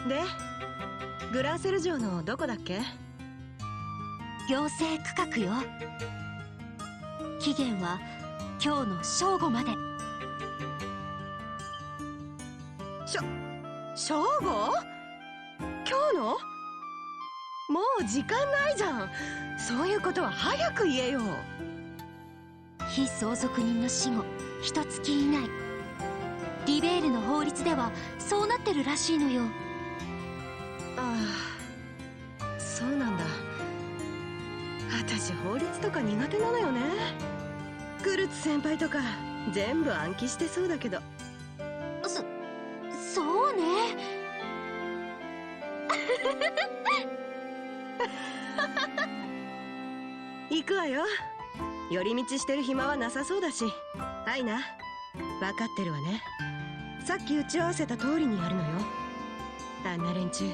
で、グランセル城のどこだっけ？行政区画よ。期限は今日の正午まで。正午？今日の？もう時間ないじゃん。そういうことは早く言えよ。非相続人の死後1月以内。リベールの法律ではそうなってるらしいのよ。ああ、そうなんだ。私法律とか苦手なのよね。クルツ先輩とか全部暗記してそうだけど。そうね。行くわよ。寄り道してる暇はなさそうだし。はいな、分かってるわね。さっき打ち合わせた通りにやるのよ。あんな連中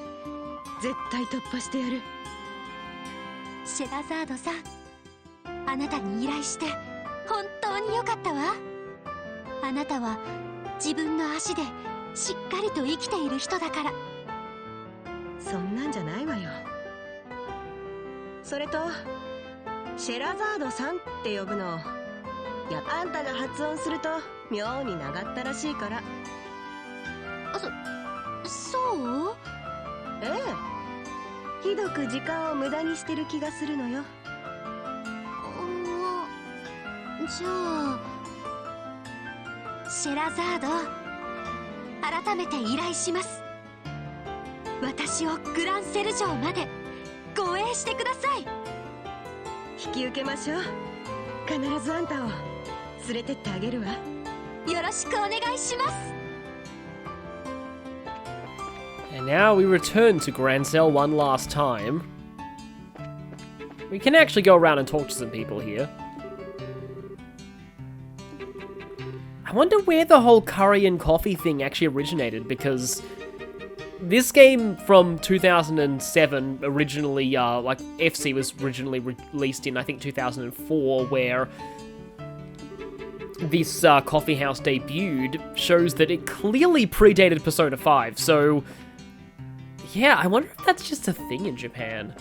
絶対突破してやる。シェラザードさん、あなたに依頼して本当によかったわ。あなたは自分の足でしっかりと生きている人だから。そんなんじゃないわよ。それとシェラザードさんって呼ぶの、あんたが発音すると妙に長ったらしいから。そう？ええ、ひどく時間を無駄にしてる気がするのよ。じゃあシェラザード、改めて依頼します。私をグランセル城まで護衛してください。引き受けましょう。必ずあんたを連れてってあげるわ。よろしくお願いします。 And now we return to Grancel one last time. We can actually go around and talk to some people here. I wonder where the whole curry and coffee thing actually originated, because this game from 2007 originally, like, FC was originally released in, I think, 2004, where this coffee house debuted, shows that it clearly predated Persona 5, so yeah, I wonder if that's just a thing in Japan.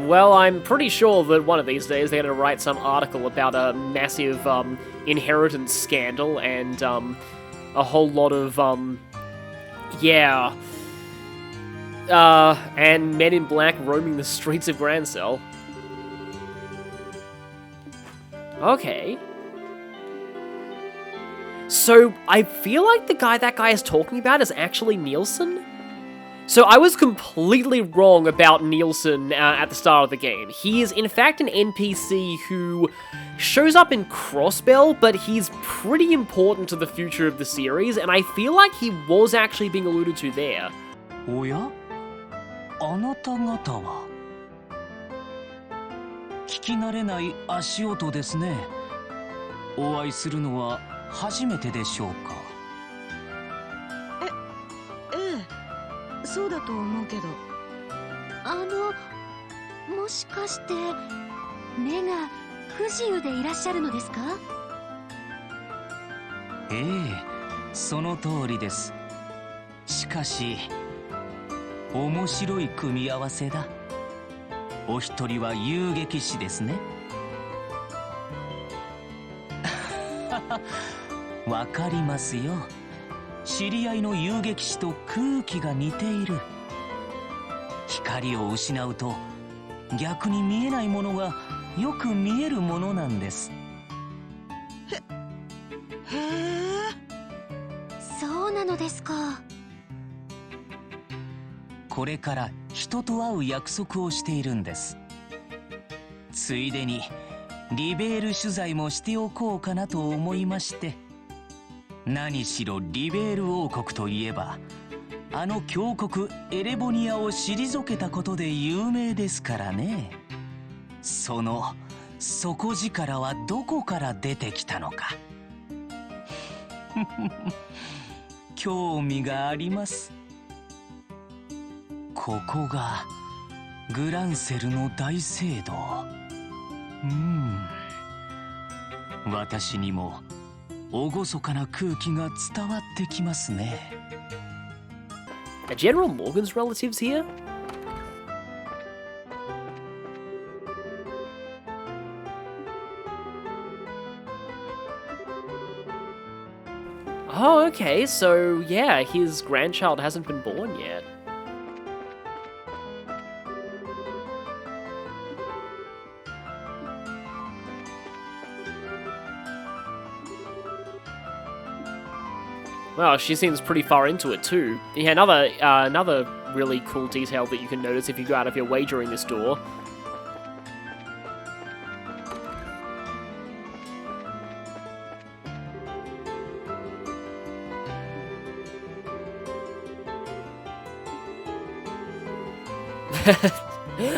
Well, I'm pretty sure that one of these days they're going to write some article about a massive inheritance scandal and a whole lot of, and men in black roaming the streets of Grancel. Okay. So, I feel like that guy is talking about is actually Nielsen? So I was completely wrong about Nielsen at the start of the game. He is in fact an NPC who shows up in Crossbell, but he's pretty important to the future of the series, and I feel like he was actually being alluded to there. おや？あなた方は聞き慣れない足音ですね。お会いするのは初めてでしょうか？そうだと思うけど。もしかして目が不自由でいらっしゃるのですか？ええ、その通りです。しかし面白い組み合わせだ。お一人は遊撃士ですね。わかりますよ。知り合いの遊撃士と空気が似ている。光を失うと逆に見えないものがよく見えるものなんです。へえ、そうなのですか。これから人と会う約束をしているんです。ついでにリベール取材もしておこうかなと思いまして。何しろリベール王国といえばあの強国エレボニアを退けたことで有名ですからね。その底力はどこから出てきたのか興味があります。ここがグランセルの大聖堂。私にも厳かな空気が伝わってきますね。Are General Morgan's relatives here? Oh, okay, so yeah, his grandchild hasn't been born yet. Well, she seems pretty far into it too. Yeah, another really cool detail that you can notice if you go out of your way during this door.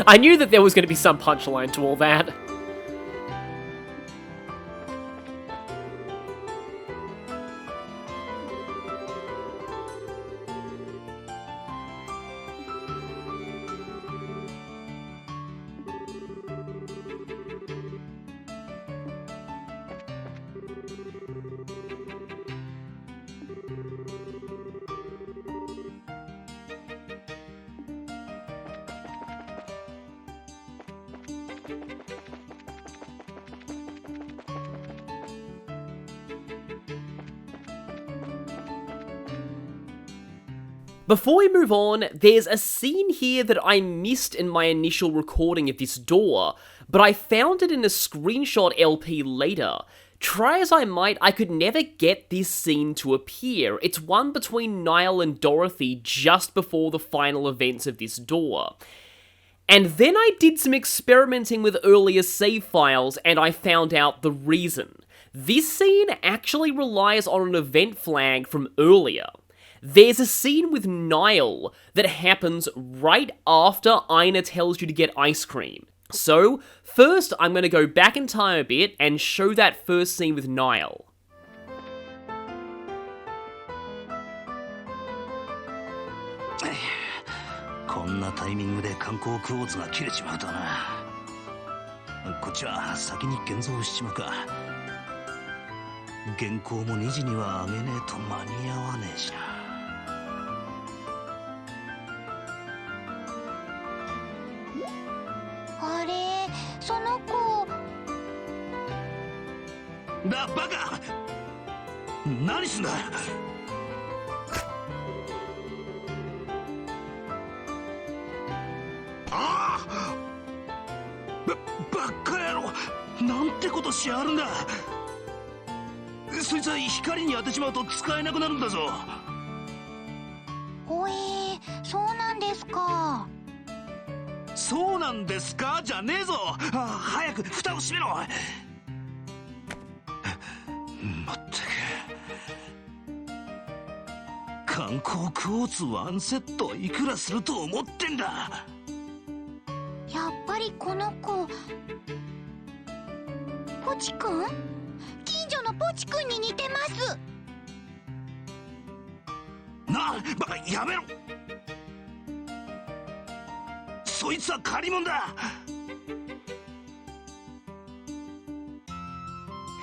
I knew that there was going to be some punchline to all that. Before we move on, there's a scene here that I missed in my initial recording of this door, but I found it in a screenshot LP later. Try as I might, I could never get this scene to appear. It's one between Niall and Dorothy just before the final events of this door. And then I did some experimenting with earlier save files and I found out the reason. This scene actually relies on an event flag from earlier. There's a scene with Niall that happens right after Ina tells you to get ice cream. So, first I'm going to go back in time a bit and show that first scene with Niall. こんなタイミングで観光クォーツが切れちまうとな。こっちは先に現像しちまうか。原稿も2時には上げねえと間に合わねえしな。あれ、その子。だ、バカ！何すんだ！ああ！バカ野郎！なんてことしやるんだ！そいつは光に当てちまうと使えなくなるんだぞ。ほえー、そうなんですか。そうなんですかじゃねえぞ。早く蓋を閉めろ。まったく観光クォーツ1セットいくらすると思ってんだ。やっぱりこの子ポチくん？近所のポチくんに似てます。なあ、バカやめろ。そいつは借り物だ。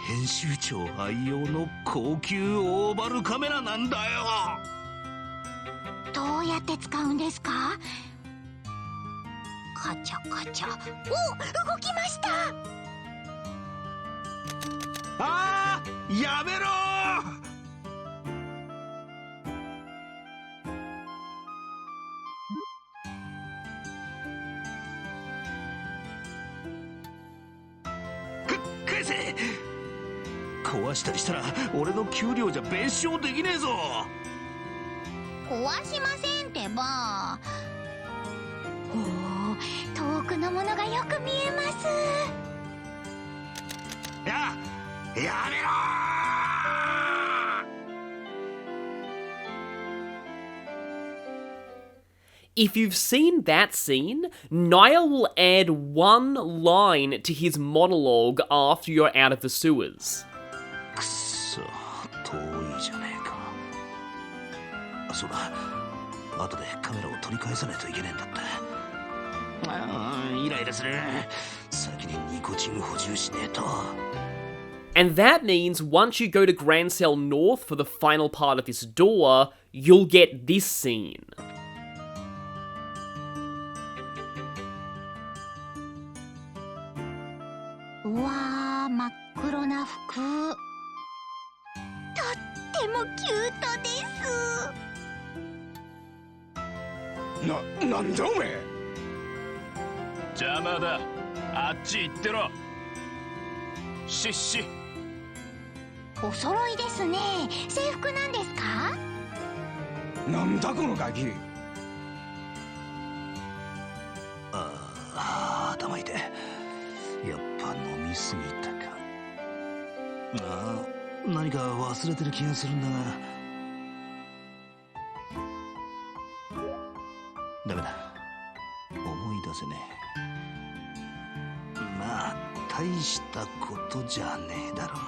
編集長愛用の高級オーバルカメラなんだよ。どうやって使うんですか？カチャカチャ。お、動きました。ああ、やめろ。返せ。壊したりしたら俺の給料じゃ弁償できねえぞ。壊しませんってば。おお、遠くのものがよく見えます。やめろ if you've seen that scene, Niall will add one line to his monologue after you're out of the sewers. くっそ遠いじゃねえか。そうだ、後でカメラを取り返さないといけねえんだって。イライラする。先にニコチン補充しねえと。 And that means once you go to Grand Cell North for the final part of this door, you'll get this scene. うわー、真っ黒な服。とってもキュートです。なんだおめえ。邪魔だ。あっち行ってろ。しっし。お揃いですね。制服なんですか？なんだこのガキ。頭痛い。やっぱ飲みすぎたか。何か忘れてる気がするんだが。ダメだ。思い出せねえ。まあ大したことじゃねえだろう。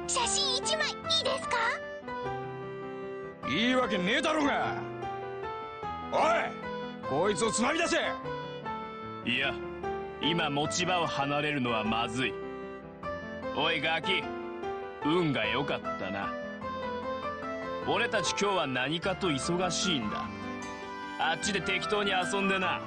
写真一枚いいですか？いいわけねえだろうが。おい、こいつをつまみ出せ。いや、今持ち場を離れるのはまずい。おいガキ、運が良かったな。俺たち今日は何かと忙しいんだ。あっちで適当に遊んでな。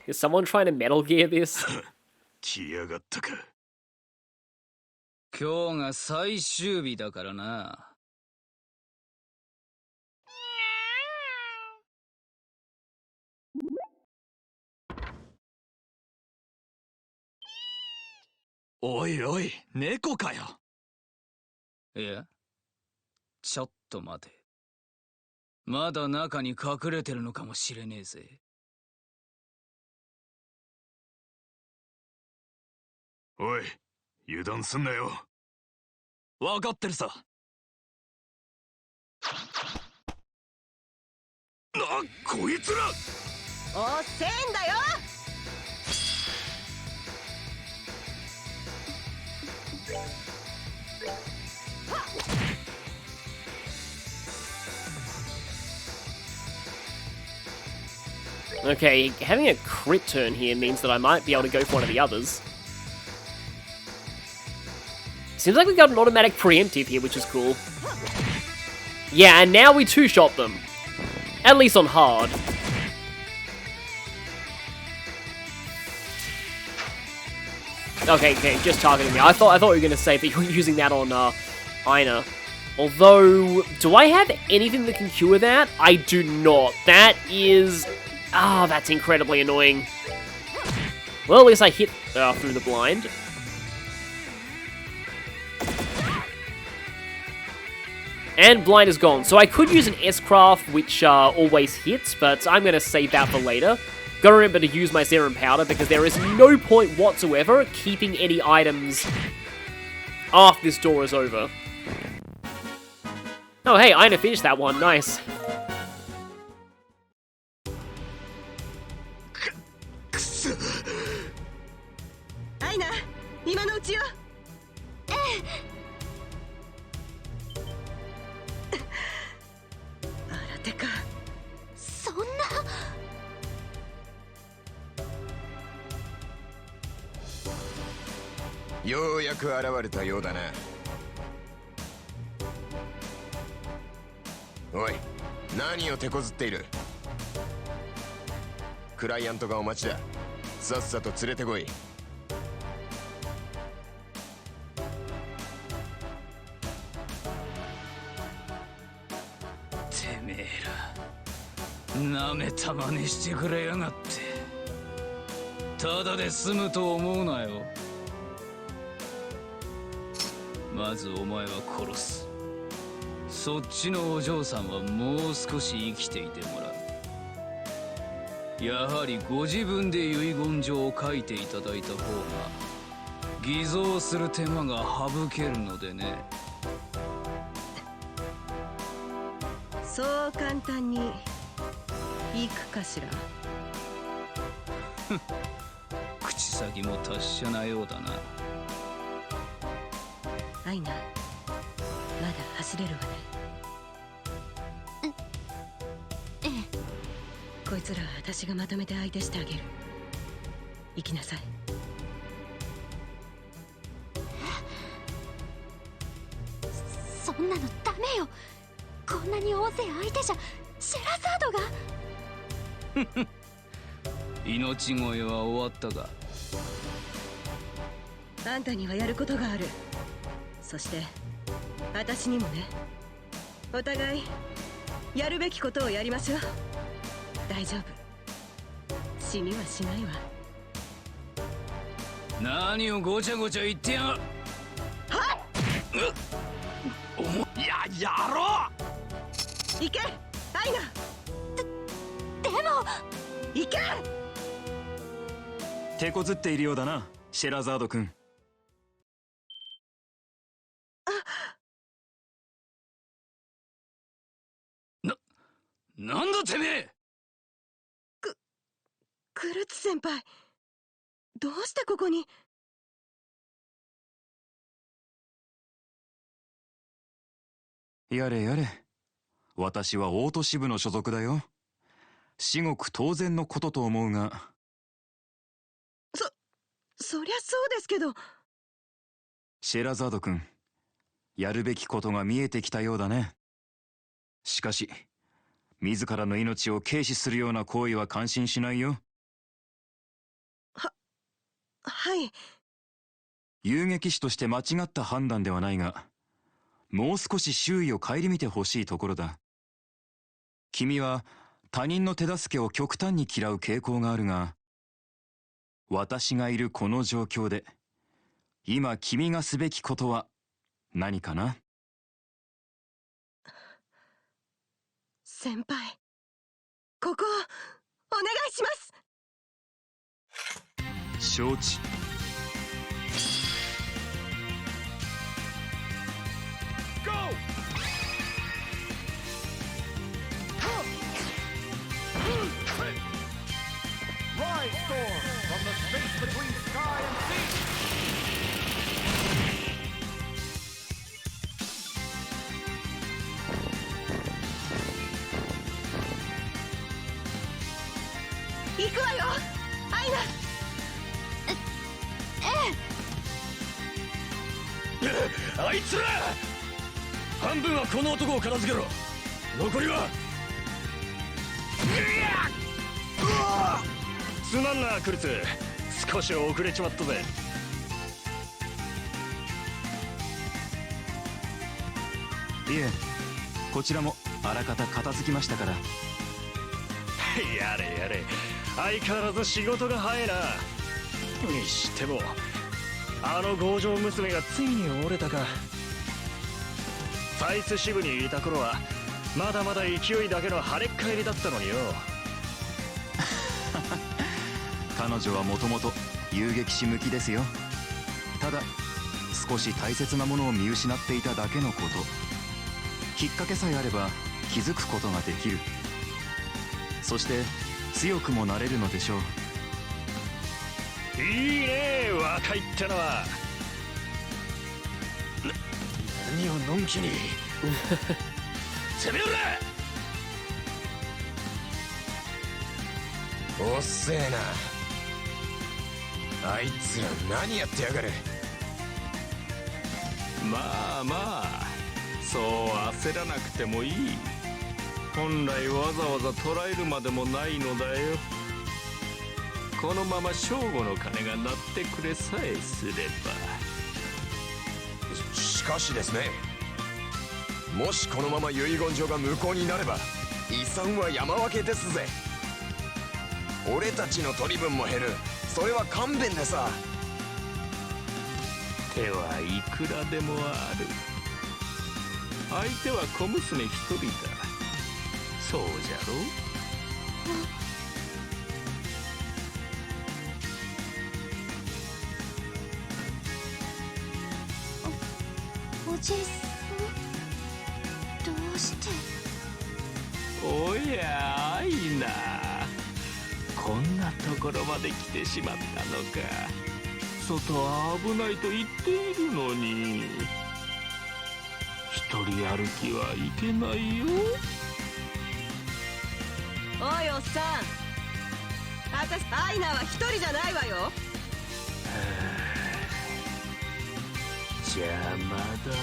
Is someone trying to Metal Gear this? 来やがったか。今日が最終日だからな。おいおい、猫かよ。いや、ちょっと待て。まだ中に隠れてるのかもしれねえぜ。おい、油断すんなよ。わかってるさ。こいつら。おっせえんだよ。Okay, having a crit turn here means that I might be able to go for one of the others. Seems like we got an automatic preemptive here, which is cool. Yeah, and now we two-shot them. At least on hard. Okay, just targeting me. I thought you were going to say that you're using that on Aina. Although, do I have anything that can cure that? I do not. That is... Ah, that's incredibly annoying. Well, at least I hit through the blind. And blind is gone. So I could use an S-Craft, which always hits, but I'm going to save that for later. Gotta remember to use my Serum Powder, because there is no point whatsoever keeping any items after this door is over. Oh, hey, Aina finished that one. Nice. Aina, 今のうちよ。あらてか。そんな。ようやく現れたようだな。おい、何を手こずっている。クライアントがお待ちだ。さっさと連れてこい。てめえら、なめた真似してくれやがって。ただで済むと思うなよ。まずお前は殺す。そっちのお嬢さんはもう少し生きていてもらう。やはりご自分で遺言状を書いていただいた方が偽造する手間が省けるのでね。そう簡単にいくかしら。口先も達者なようだな。アイナ、まだ走れるわね。ええ。こいつらは私がまとめて相手してあげる。行きなさい。そんなのダメよ。こんなに大勢相手じゃシェラザードが。命乞いは終わったが。あんたにはやることがある。そして私にもね。お互いやるべきことをやりましょう。大丈夫、死にはしないわ。何をごちゃごちゃ言ってやが。やろう。行けアイナ。でも行け。手こずっているようだな、シェラザード君。なんだてめえ。クルツ先輩、どうしてここに。やれやれ、私は大都市部の所属だよ。至極当然のことと思うが。そりゃそうですけど。シェラザード君、やるべきことが見えてきたようだね。しかし自らの命を軽視するような行為は感心しないよ。はい。遊撃士として間違った判断ではないが、もう少し周囲を顧みてほしいところだ。君は他人の手助けを極端に嫌う傾向があるが、私がいるこの状況で今君がすべきことは何かな。先輩、ここをお願いします。承知。行くわよアイナ。あいつら半分はこの男を片付けろ。残りは。すまんなクルツ、少し遅れちまったぜ。いえ、こちらもあらかた片付きましたから。やれやれ、相変わらず仕事が早いな。にしてもあの強情娘がついに折れたか。ファイス支部にいた頃はまだまだ勢いだけの跳ねっ返りだったのによ。彼女はもともと遊撃士向きですよ。ただ少し大切なものを見失っていただけのこと。きっかけさえあれば気づくことができる。そして強くもなれるのでしょう。いいね若いってのは。何をのんきに攻めろら。おっせえな、あいつら何やってやがる。まあまあ、そう焦らなくてもいい。本来わざわざ捕らえるまでもないのだよ。このまま正午の鐘が鳴ってくれさえすれば。しかしですね、もしこのまま遺言状が無効になれば遺産は山分けですぜ。俺たちの取り分も減る。それは勘弁でさ。手はいくらでもある。相手は小娘一人だ。そうじゃろ。おじさん、どうして。おやアイナ、こんなところまで来てしまったのか。外は危ないと言っているのに。一人歩きはいけないよ。おいおっさん、アイナは一人じゃないわよ。邪魔だね。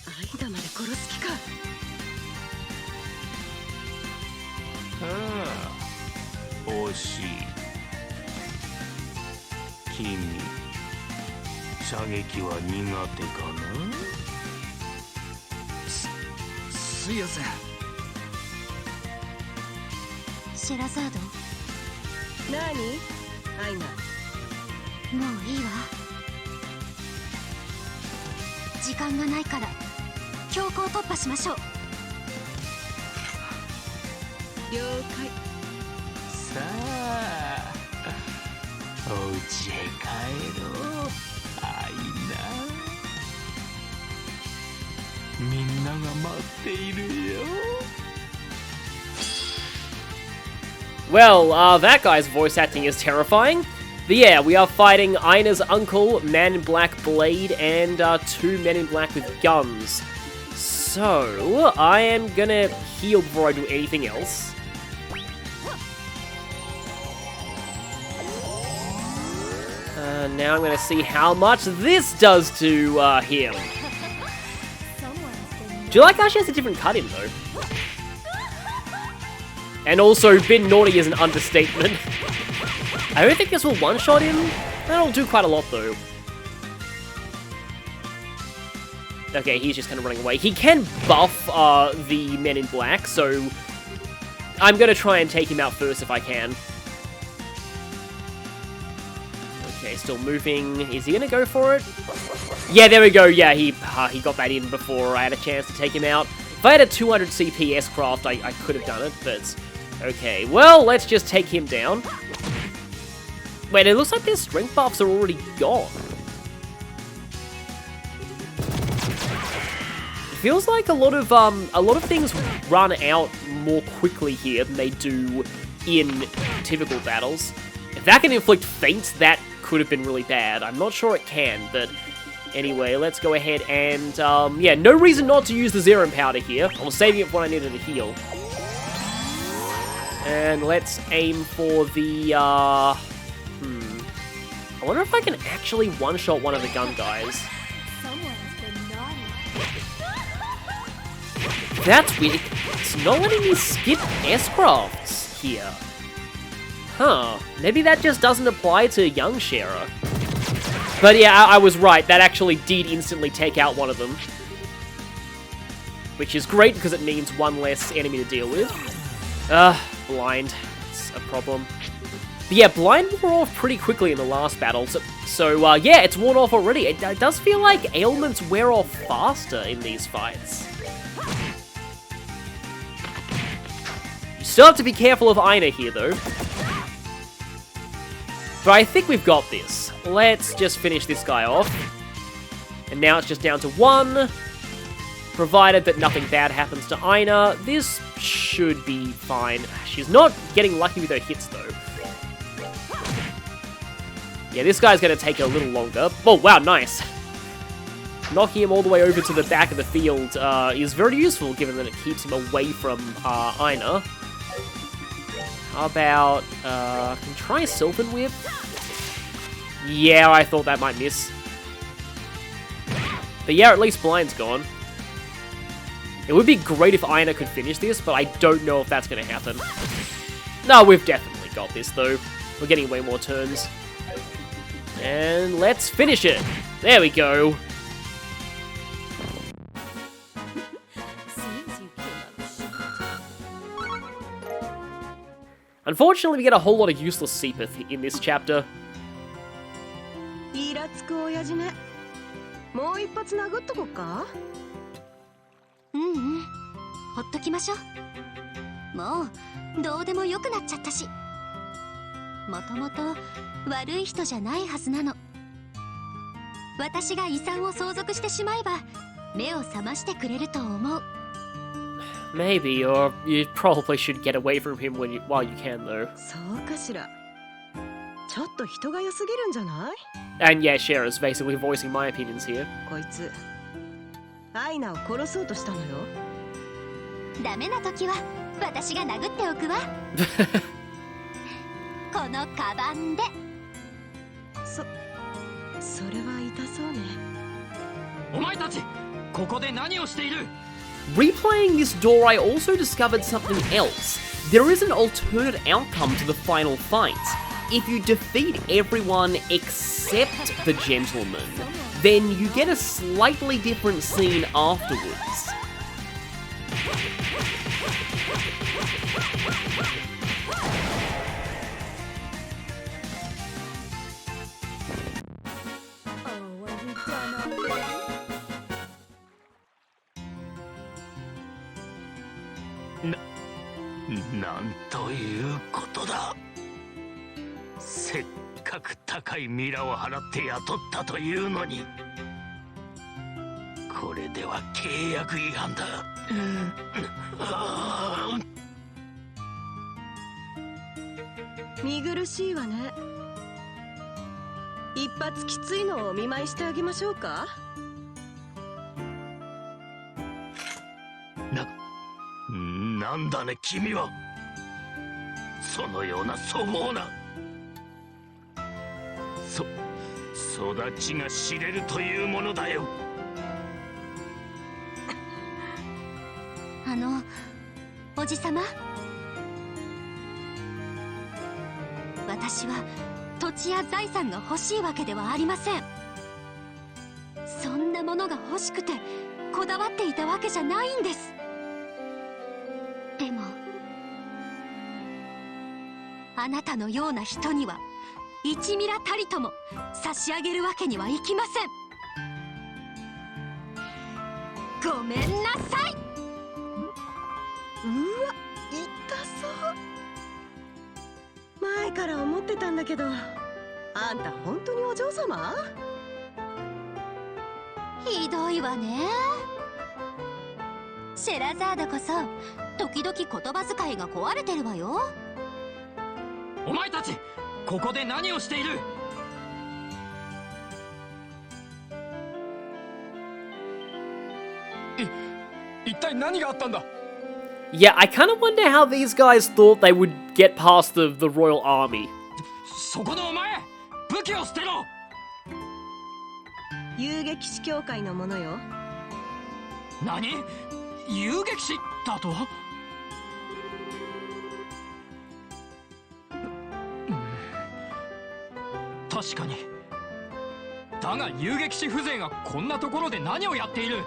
アイナまで殺す気か。惜しい。君、射撃は苦手かな。すいません。シェラザード、何アイナ。もういいわ。時間がないから強行突破しましょう。了解。さあ、お家へ帰ろう、アイナ。みんなが待っているよ。Well, that guy's voice acting is terrifying. But yeah, we are fighting Aina's uncle, Man in Black Blade, and 2 Men in Black with guns. So, I am gonna heal before I do anything else. Now I'm gonna see how much this does to him. Do you like how she has a different cut in though? And also, bit naughty is an understatement. I don't think this will one-shot him. That'll do quite a lot though. Okay, he's just kind of running away. He can buff the Men in Black, so I'm gonna try and take him out first if I can. Okay, still moving. Is he gonna go for it? Yeah, there we go. Yeah, he got that in before I had a chance to take him out. If I had a 200 CP S-Craft, I could have done it, but... Okay, well, let's just take him down. Wait, it looks like their strength buffs are already gone. It feels like a lot of things run out more quickly here than they do in typical battles. If that can inflict faints, that could have been really bad. I'm not sure it can, but anyway, let's go ahead and, yeah, no reason not to use the Zerum powder here. I was saving it for when I needed to heal. And let's aim for the, I wonder if I can actually one-shot one of the gun guys. That's weird. It's not letting me skip S-Crafts here. Huh. Maybe that just doesn't apply to young Shera. But yeah, I was right. That actually did instantly take out one of them. Which is great because it means one less enemy to deal with. Blind. It's a problem. But yeah, blind wore off pretty quickly in the last battle. So yeah, it's worn off already. It does feel like ailments wear off faster in these fights. You still have to be careful of Aina here, though. But I think we've got this. Let's just finish this guy off. And now it's just down to 1. Provided that nothing bad happens to Aina, this should be fine. She's not getting lucky with her hits, though. Yeah, this guy's going to take a little longer. Oh, wow, nice. Knocking him all the way over to the back of the field is very useful, given that it keeps him away from Aina. How about, can try Sylvan Whip? Yeah, I thought that might miss. But yeah, at least Blind's gone. It would be great if Aina could finish this, but I don't know if that's going to happen. No, we've definitely got this, though. We're getting way more turns. And let's finish it. There we go. Unfortunately, we get a whole lot of useless Seepeth in this chapter. く親父ね。もう一発殴っとこっか。ほっときましょう。もうどうでもよくなっちゃったし、もともと悪い人じゃないはずなの。私が遺産を相続してしまえば目を覚ましてくれると思う。 Maybe, or you probably should get away from him while you can, though. そうかしら。ちょっと人が良すぎるんじゃない？ And yeah, Shera's basically voicing my opinions here. こいつアイナを殺そうとしたのよ。ダメな時は私が殴っておくわ。このカバンで。それは痛そうね。お前たちここで何をしている？ Replaying this door, I also discovered something else. There is an alternate outcome to the final fight. If you defeat everyone except the gentleman, then you get a slightly different scene afterwards.「なんということだ。せっかく高いミラを払って雇ったというのに、これでは契約違反だ。見苦しいわね。一発きついのをお見舞いしてあげましょうか。なんだね君は。そのような粗暴な育ちが知れるというものだよ。おじさま、私は土地や財産が欲しいわけではありません。そんなものが欲しくてこだわっていたわけじゃないんです。でもあなたのような人には1ミラたりとも差し上げるわけにはいきません。ごめんなさい。うわ、痛そう。前から思ってたんだけど、あんた本当にお嬢様？ひどいわね。シェラザードこそ時々言葉遣いが壊れてるわよ。お前たちここで何をしている？一体何があったんだ？ Yeah, I kind of wonder how these guys thought they would get past the royal army. そこのお前、武器を捨てろ！遊撃士協会のものよ。何？遊撃士だと？確かに。だが遊撃士風情がこんなところで何をやっている？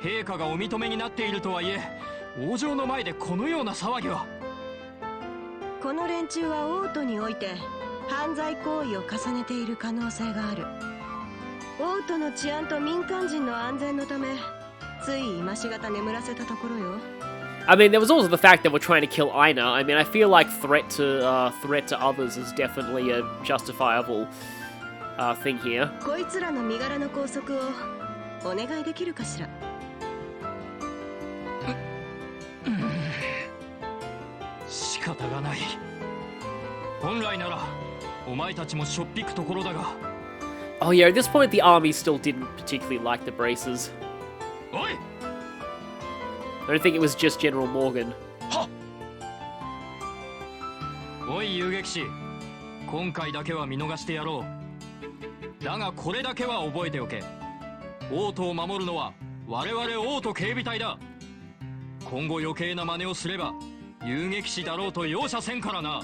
陛下がお認めになっているとはいえ、王女の前でこのような騒ぎは。この連中は王都において犯罪行為を重ねている可能性がある。王都の治安と民間人の安全のため、つい今しがた眠らせたところよ。I mean, there was also the fact that we're trying to kill Aina. I mean, I feel like threat to others is definitely a justifiable thing here. こいつらの身柄の拘束をお願いできるかしら。仕方がない。本来ならお前たちもしょっぴくところだが。Oh yeah, at this point the army still didn't particularly like the braces. おい！ I don't think it was just General Morgan. おい遊撃士、今回だけは見逃してやろう。だがこれだけは覚えておけ。王都を守るのは我々王都警備隊だ。今後余計な真似をすれば遊撃士だろうと容赦せんからな。あ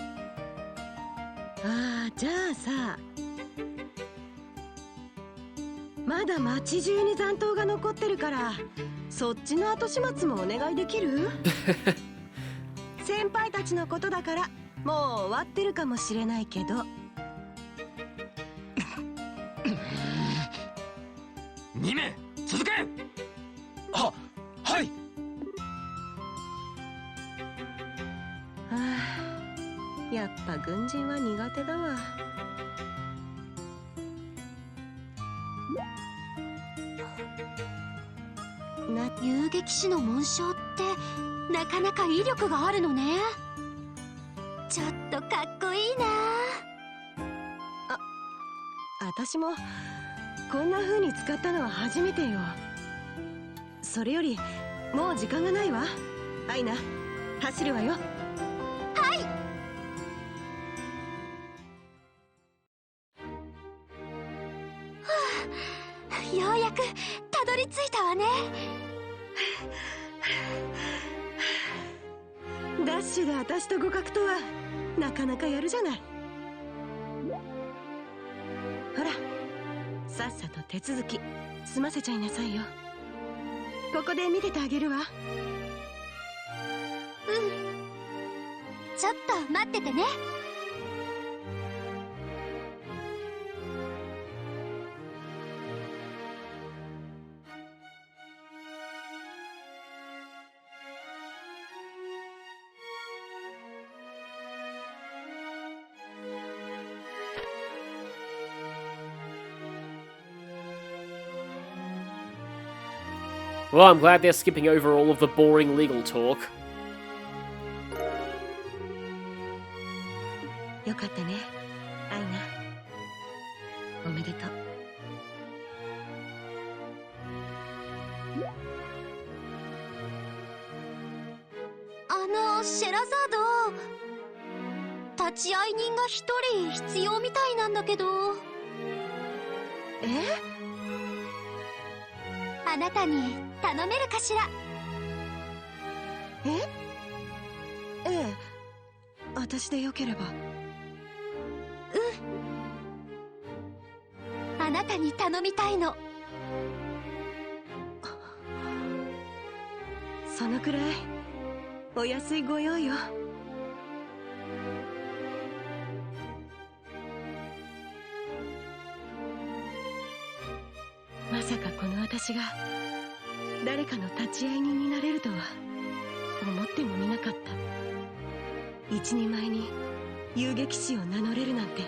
あ、じゃあさ、まだ町中に残党が残ってるから、そっちの後始末もお願いできる？先輩たちのことだからもう終わってるかもしれないけど。2名続け。はい。はあ、やっぱ軍人は苦手だわ。遊撃士の紋章ってなかなか威力があるのね。ちょっとかっこいいな。私もこんな風に使ったのは初めてよ。それよりもう時間がないわ。アイナ、走るわよ。ようやくたどり着いたわね。ダッシュで私と互角とはなかなかやるじゃない。ほら、さっさと手続き済ませちゃいなさいよ。ここで見ててあげるわ。ちょっと待っててね。Well, I'm glad they're skipping over all of the boring legal talk. よかったね、アイナ。おめでとう。シェラザード、立ち会い人が一人必要みたいなんだけど。あなたに頼めるかしら。ええ、私でよければ。あなたに頼みたいの。そのくらいお安いご用よ。まさかこの私が誰かの立ち会い人になれるとは思ってもみなかった。一人前に遊撃士を名乗れるなんて、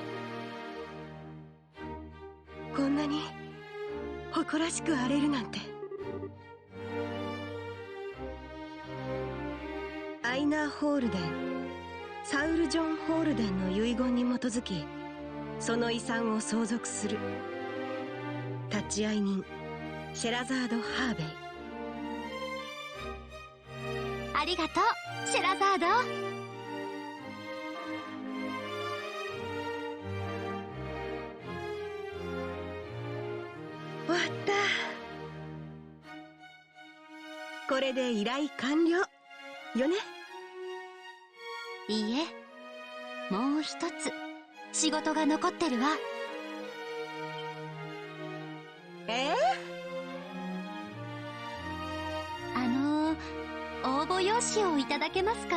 こんなに誇らしくあれるなんて。アイナー・ホールデン、サウル・ジョン・ホールデンの遺言に基づきその遺産を相続する立ち会い人シェラザード・ハーベイ。ありがとう、シェラザード。終わった。これで依頼完了よね。いいえ、もう一つ仕事が残ってるわ。応募用紙をいただけますか？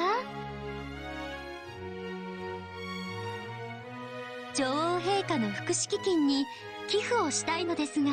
女王陛下の福祉基金に寄付をしたいのですが。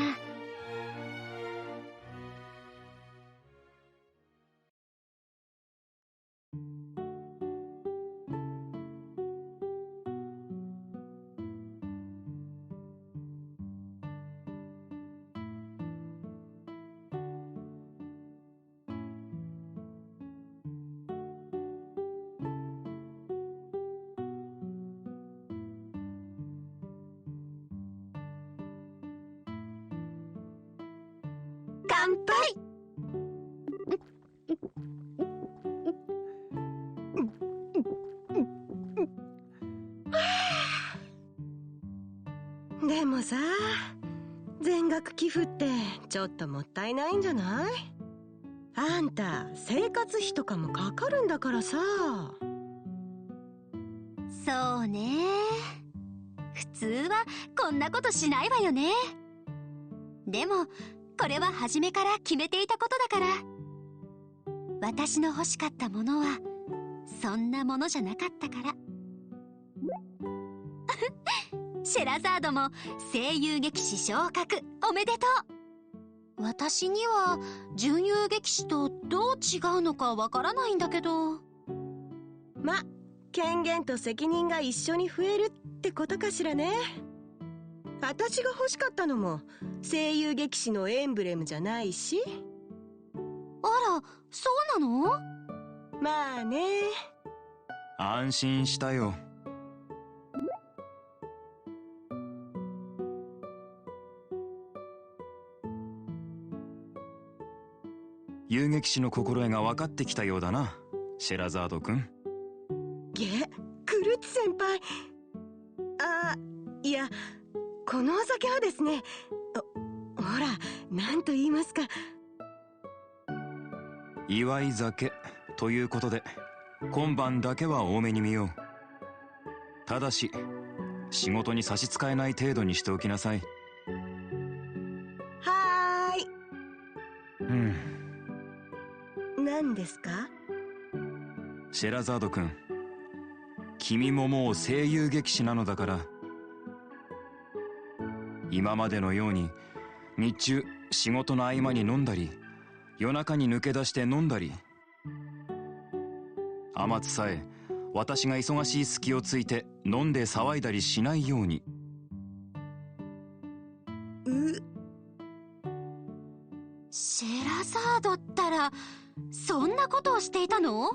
乾杯。でもさ、全額寄付ってちょっともったいないんじゃない？あんた生活費とかもかかるんだからさ。そうね、普通はこんなことしないわよね。でもこれは初めから決めていたことだから。私の欲しかったものはそんなものじゃなかったから。シェラザードも声優劇士昇格おめでとう。私には準遊撃士とどう違うのかわからないんだけど。ま、権限と責任が一緒に増えるってことかしらね。私が欲しかったのも声優撃士のエンブレムじゃないし。あら、そうなの？まあね。安心したよ。遊撃士の心得が分かってきたようだな、シェラザード君。クルツ先輩。いや、このお酒はですね、ほら、なんと言いますか。祝い酒ということで今晩だけは多めに見よう。ただし仕事に差し支えない程度にしておきなさい。はーい。何ですか？シェラザード君、君ももう声優撃士なのだから、今までのように日中仕事の合間に飲んだり、夜中に抜け出して飲んだり、天津さえ私が忙しい隙をついて飲んで騒いだりしないように。シェラザードったらそんなことをしていたの？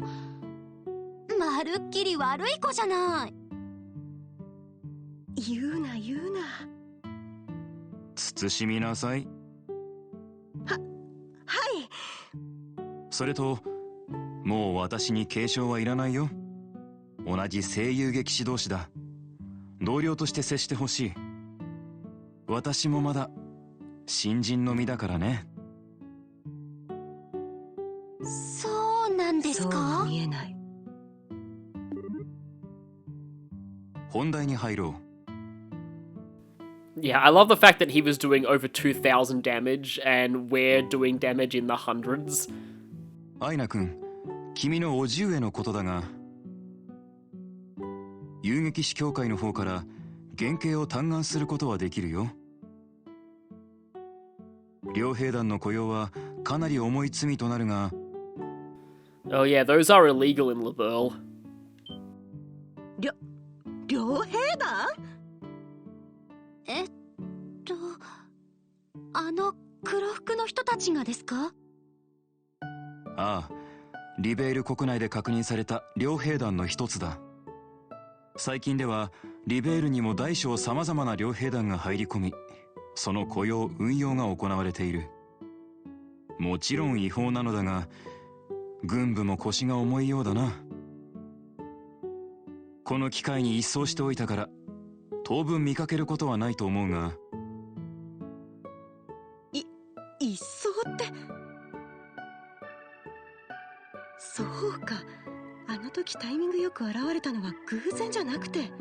まるっきり悪い子じゃない。言うな。慎みなさい。はい。それともう私に警鐘はいらないよ。同じ声優劇士同士だ。同僚として接してほしい。私もまだ新人の身だからね。そうなんですか？そう見えない。本題に入ろう。Yeah, I love the fact that he was doing over 2,000 damage and we're doing damage in the hundreds. アイナ君、君の叔父上のことだが、遊撃士協会の方から減刑を嘆願することはできるよ。両兵団の雇用はかなり重い罪となるが。Oh yeah, those are illegal in Laverle. 両兵団？あの黒服の人たちがですか？ああ、リベール国内で確認された両兵団の一つだ。最近ではリベールにも大小さまざまな両兵団が入り込み、その雇用運用が行われている。もちろん違法なのだが、軍部も腰が重いようだな。この機会に一掃しておいたから当分見かけることはないと思うが。一掃って。そうか、あの時タイミングよく現れたのは偶然じゃなくて、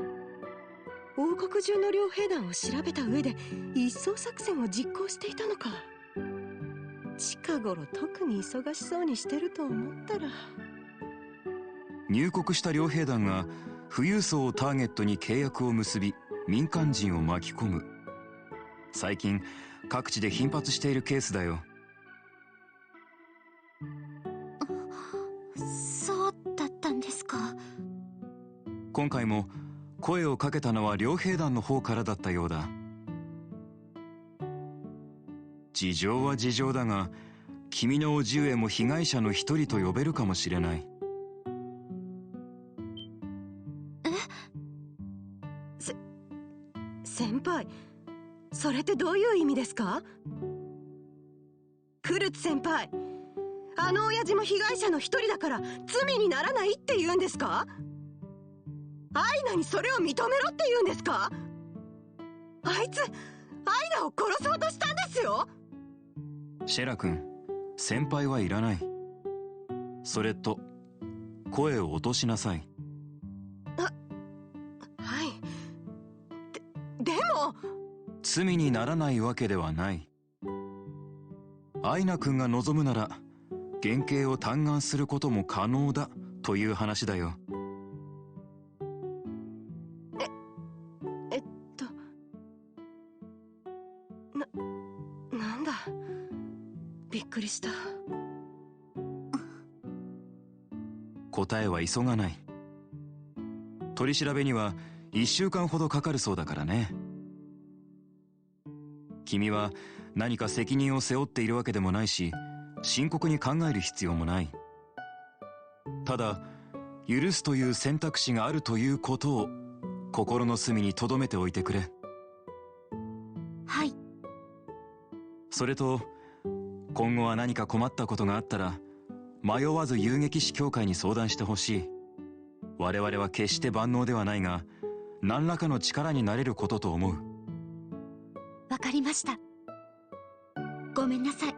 王国中の両兵団を調べた上で一掃作戦を実行していたのか。近頃特に忙しそうにしてると思ったら。入国した両兵団が富裕層をターゲットに契約を結び、民間人を巻き込む。最近各地で頻発しているケースだよ。そうだったんですか。今回も声をかけたのは両兵団の方からだったようだ。事情は事情だが、君の叔父上も被害者の一人と呼べるかもしれない。先輩、それってどういう意味ですか？クルツ先輩、あの親父も被害者の一人だから罪にならないって言うんですか？アイナにそれを認めろって言うんですか？あいつアイナを殺そうとしたんですよ。シェラ君、先輩はいらない。それと声を落としなさい。はい。でも罪にならないわけではない。アイナ君が望むなら減刑を嘆願することも可能だという話だよ。なんだ、びっくりした。答えは急がない。取り調べには1週間ほどかかるそうだからね。君は何か責任を背負っているわけでもないし、深刻に考える必要もない。ただ、許すという選択肢があるということを心の隅に留めておいてくれ。はい。それと、今後は何か困ったことがあったら、迷わず遊撃士協会に相談してほしい。我々は決して万能ではないが、何らかの力になれることと思う。わかりました。ごめんなさい。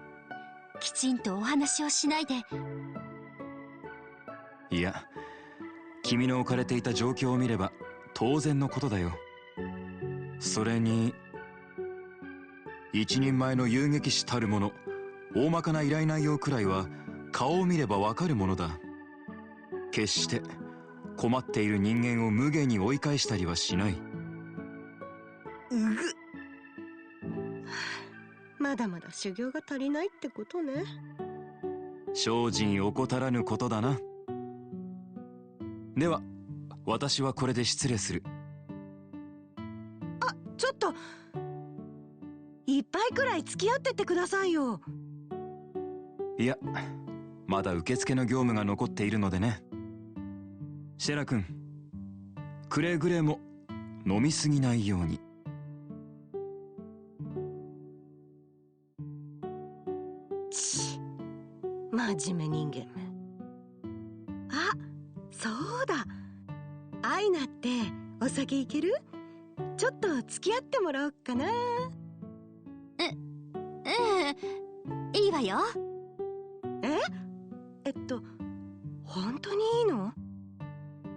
きちんとお話をしないで。いや、君の置かれていた状況を見れば当然のことだよ。それに、一人前の遊撃士たるもの、大まかな依頼内容くらいは顔を見ればわかるものだ。決して困っている人間を無下に追い返したりはしない。まだまだ修行が足りないってことね。精進怠らぬことだな。では、私はこれで失礼する。あ、ちょっと。一杯くらい付き合ってってくださいよ。いや、まだ受付の業務が残っているのでね。シェラ君、くれぐれも飲みすぎないように。真面目人間め。あ、そうだ。アイナってお酒いける？ちょっと付き合ってもらおうかな。いいわよ。本当にいいの？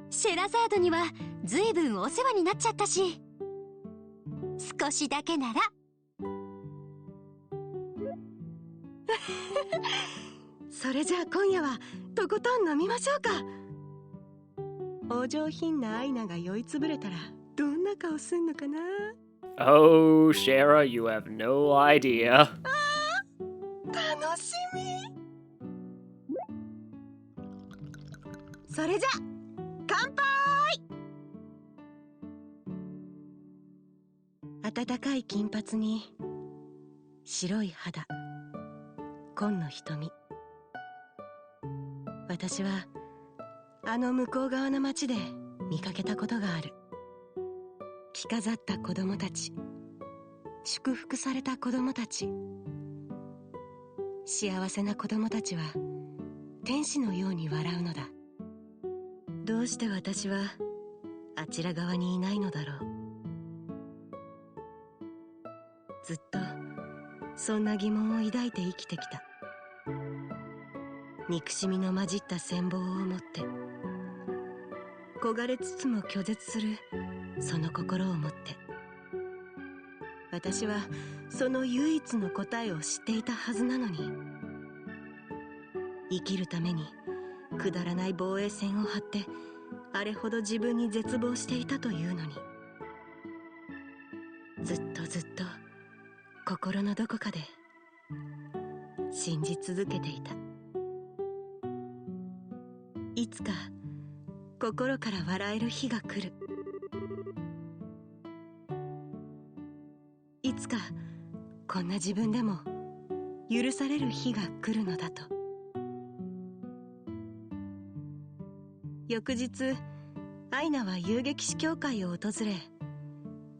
シェラザードにはずいぶんお世話になっちゃったし、少しだけなら。それじゃあ今夜はとことん飲みましょうか。お上品なアイナが酔いつぶれたらどんな顔すんのかな。Oh, Shara, you have no idea. 楽しみ。それじゃ乾杯。暖かい金髪に白い肌、紺の瞳。私はあの向こう側の町で見かけたことがある。着飾った子供たち、祝福された子供たち。幸せな子供たちは天使のように笑うのだ。どうして私はあちら側にいないのだろう。ずっとそんな疑問を抱いて生きてきた。憎しみの混じった羨望を持って焦がれつつも拒絶するその心を持って、私はその唯一の答えを知っていたはずなのに、生きるためにくだらない防衛線を張ってあれほど自分に絶望していたというのに、ずっとずっと心のどこかで信じ続けていた。いつか心から笑える日が来る。いつかこんな自分でも許される日が来るのだと。翌日、アイナは遊撃士協会を訪れ、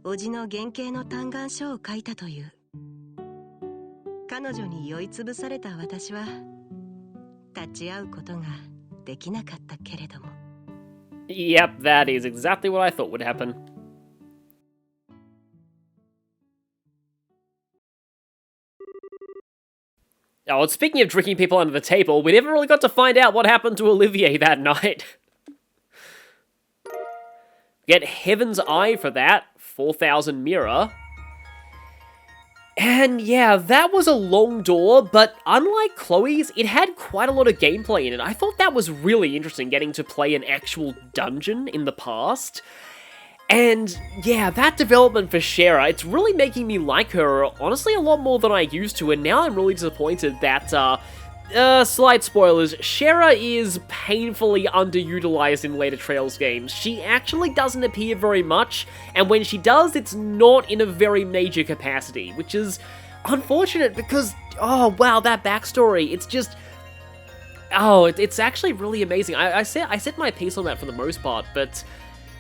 叔父の原型の嘆願書を書いたという。彼女に酔いつぶされた私は立ち会うことができなかったけれども。Yep, that is exactly what I thought would happen. Oh, and speaking of drinking people under the table, we never really got to find out what happened to Olivier that night. Get Heaven's Eye for that, 4,000 Mirror. And yeah, that was a long door, but unlike Chloe's, it had quite a lot of gameplay in it. I thought that was really interesting, getting to play an actual dungeon in the past. And yeah, that development for Shera, it's really making me like her, honestly, a lot more than I used to, and now I'm really disappointed that, slight spoilers, Shera is painfully underutilized in later Trails games. She actually doesn't appear very much, and when she does, it's not in a very major capacity, which is unfortunate because, oh wow, that backstory, it's just... Oh, it's actually really amazing. I said my piece on that for the most part, but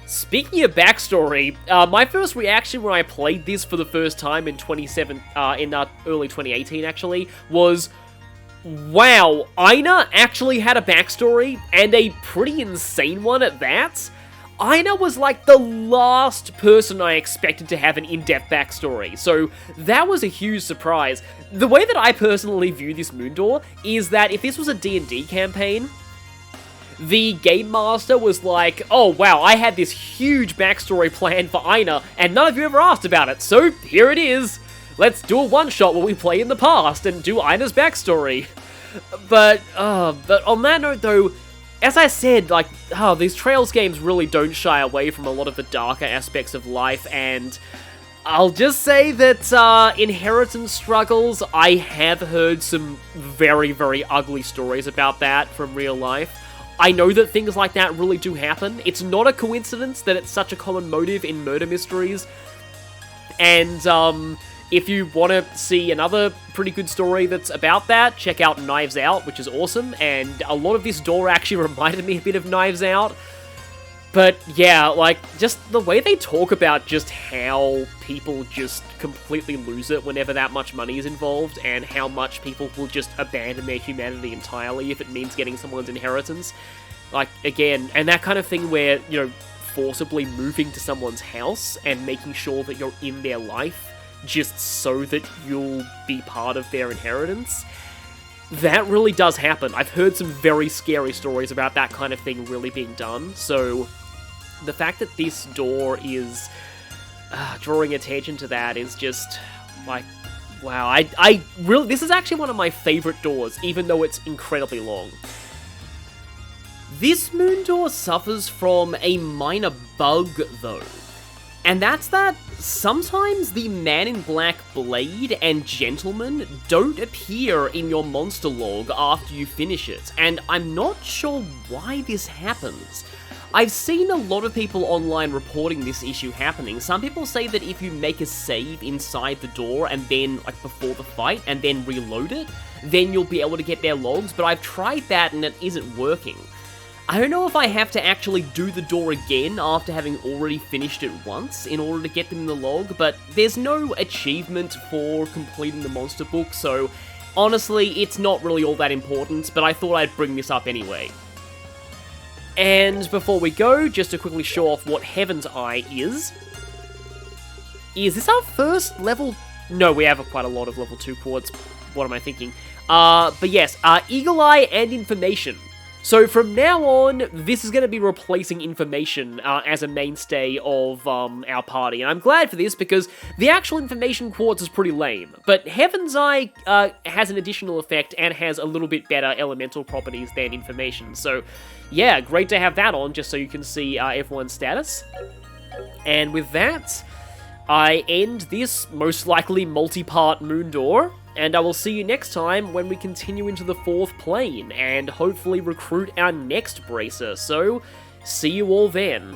speaking of backstory, my first reaction when I played this for the first time in early 2018 actually, was, wow, Aina actually had a backstory, and a pretty insane one at that. Aina was like the last person I expected to have an in-depth backstory, so that was a huge surprise. The way that I personally view this Moon Door is that if this was a D&D campaign, the Game Master was like, oh wow, I had this huge backstory planned for Aina, and none of you ever asked about it, so here it is. Let's do a one-shot where we play in the past and do Aina's backstory. But on that note though, as I said, like, these Trails games really don't shy away from a lot of the darker aspects of life, and I'll just say that, inheritance struggles, I have heard some very, very ugly stories about that from real life. I know that things like that really do happen. It's not a coincidence that it's such a common motive in murder mysteries, and, if you want to see another pretty good story that's about that, check out Knives Out, which is awesome, and a lot of this door actually reminded me a bit of Knives Out. But yeah, like, just the way they talk about just how people just completely lose it whenever that much money is involved, and how much people will just abandon their humanity entirely if it means getting someone's inheritance. Like, again, and that kind of thing where, you know, forcibly moving to someone's house and making sure that you're in their life just so that you'll be part of their inheritance. That really does happen. I've heard some very scary stories about that kind of thing really being done, so the fact that this door is drawing attention to that is just, like, wow, I really, this is actually one of my favorite doors, even though it's incredibly long. This Moon Door suffers from a minor bug, though. And that's that sometimes the Man in Black Blade and Gentleman don't appear in your monster log after you finish it, and I'm not sure why this happens. I've seen a lot of people online reporting this issue happening. Some people say that if you make a save inside the door and then, like, before the fight, and then reload it, then you'll be able to get their logs, but I've tried that and it isn't working. I don't know if I have to actually do the door again after having already finished it once in order to get them in the log, but there's no achievement for completing the monster book, so honestly, it's not really all that important, but I thought I'd bring this up anyway. And before we go, just to quickly show off what Heaven's Eye is this our first level? No, we have quite a lot of level 2 quads. What am I thinking? But yes, Eagle Eye and Information. So from now on, this is going to be replacing Information as a mainstay of our party, and I'm glad for this because the actual Information Quartz is pretty lame, but Heaven's Eye has an additional effect and has a little bit better elemental properties than Information, so yeah, great to have that on just so you can see everyone's status. And with that, I end this most likely multi-part Moon Door, and I will see you next time when we continue into the 4th plane and hopefully recruit our next Bracer, so see you all then.